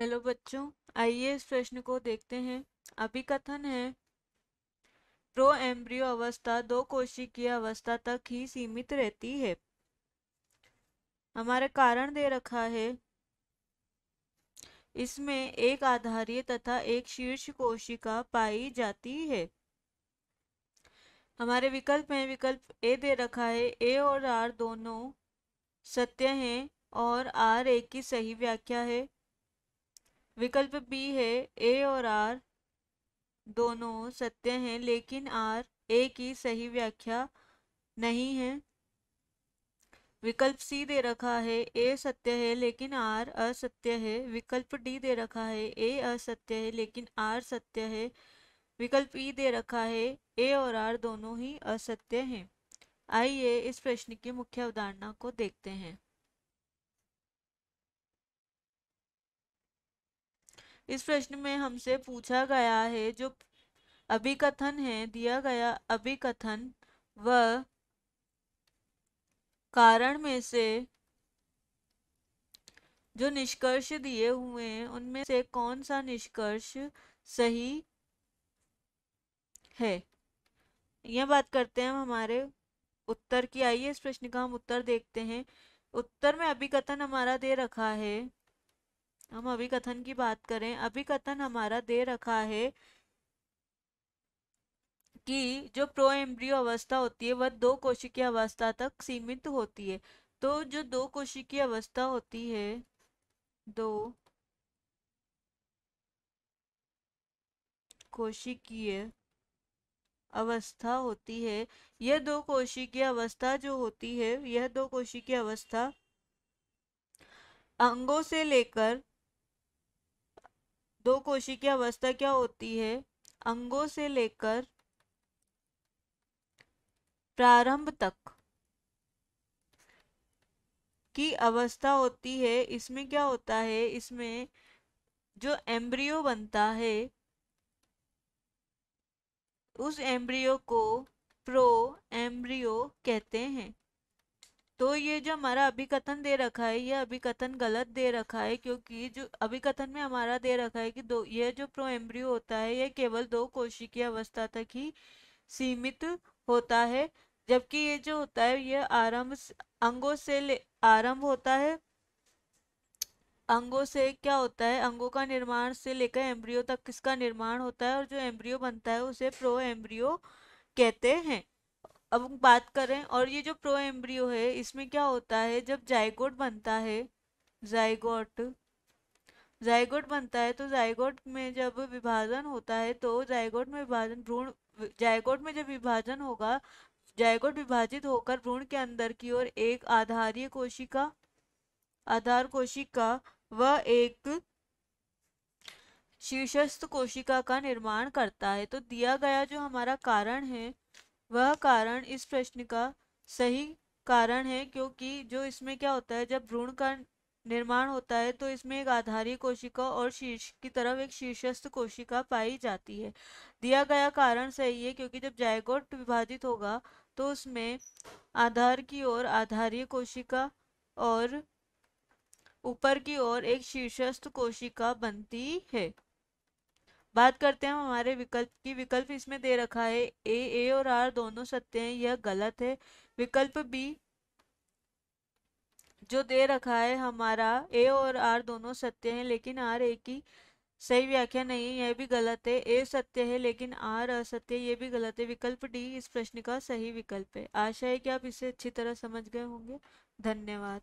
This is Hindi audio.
हेलो बच्चों, आइए इस प्रश्न को देखते हैं। अभिकथन है प्रो एम्ब्रियो अवस्था दो कोशिकीय अवस्था तक ही सीमित रहती है। हमारे कारण दे रखा है, इसमें एक आधारीय तथा एक शीर्ष कोशिका पाई जाती है। हमारे विकल्प में विकल्प ए दे रखा है ए और आर दोनों सत्य हैं और आर एक की सही व्याख्या है। विकल्प बी है ए और आर दोनों सत्य हैं लेकिन आर ए की सही व्याख्या नहीं है। विकल्प सी दे रखा है ए सत्य है लेकिन आर असत्य है। विकल्प डी दे रखा है ए असत्य है लेकिन आर सत्य है। विकल्प ई दे रखा है ए और आर दोनों ही असत्य हैं। आइए इस प्रश्न की मुख्य अवधारणा को देखते हैं। इस प्रश्न में हमसे पूछा गया है, जो अभिकथन है, दिया गया अभिकथन व कारण में से जो निष्कर्ष दिए हुए हैं उनमें से कौन सा निष्कर्ष सही है। यह बात करते हैं हम हमारे उत्तर की। आइए इस प्रश्न का हम उत्तर देखते हैं। उत्तर में अभिकथन हमारा दे रखा है। हम अभिकथन की बात करें, अभिकथन हमारा दे रखा है कि जो प्रो एम्ब्रियो अवस्था होती है वह दो कोशिकीय अवस्था तक सीमित होती है। तो जो दो कोशिकीय अवस्था होती है, दो कोशिकीय अवस्था होती है, यह दो कोशिकीय अवस्था जो होती है, यह दो कोशिकीय अवस्था अंगों से लेकर, दो कोशिकीय अवस्था क्या होती है, अंगों से लेकर प्रारंभ तक की अवस्था होती है। इसमें क्या होता है, इसमें जो एम्ब्रियो बनता है उस एम्ब्रियो को प्रो एम्ब्रियो कहते हैं। तो ये जो हमारा अभिकथन दे रखा है, यह अभिकथन गलत दे रखा है, क्योंकि जो अभिकथन में हमारा दे रखा है कि दो, यह जो प्रो एम्ब्रियो होता है यह केवल दो कोशिकीय अवस्था तक ही सीमित होता है। जबकि ये जो होता है यह अंगों से आरंभ होता है। अंगों से क्या होता है, अंगों का निर्माण से लेकर एम्ब्रियो तक किसका निर्माण होता है, और जो एम्ब्रियो बनता है उसे प्रो एम्ब्रियो कहते हैं। अब हम बात करें, और ये जो प्रो एम्ब्रियो है इसमें क्या होता है, जब जाइगोट बनता है, जाइगोट जाइगोट बनता है, तो जाइगोट में जब विभाजन होता है तो जाइगोट में विभाजन भ्रूण, जाइगोट में जब विभाजन होगा, जाइगोट विभाजित होकर भ्रूण के अंदर की ओर एक आधारीय कोशिका, आधार कोशिका व एक शीर्षस्थ कोशिका का निर्माण करता है। तो दिया गया जो हमारा कारण है वह कारण इस प्रश्न का सही कारण है, क्योंकि जो इसमें क्या होता है, जब भ्रूण का निर्माण होता है तो इसमें एक आधारी कोशिका और शीर्ष की तरफ एक शीर्षस्थ कोशिका पाई जाती है। दिया गया कारण सही है, क्योंकि जब जायगोट विभाजित होगा तो उसमें आधार की ओर आधारी कोशिका और ऊपर की ओर एक शीर्षस्थ कोशिका बनती है। बात करते हैं हम हमारे विकल्प की। विकल्प इसमें दे रखा है ए और आर दोनों सत्य हैं, यह गलत है। विकल्प बी जो दे रखा है हमारा, ए और आर दोनों सत्य हैं लेकिन आर ए की सही व्याख्या नहीं है, यह भी गलत है। ए सत्य है लेकिन आर असत्य, ये भी गलत है। विकल्प डी इस प्रश्न का सही विकल्प है। आशा है कि आप इसे अच्छी तरह समझ गए होंगे। धन्यवाद।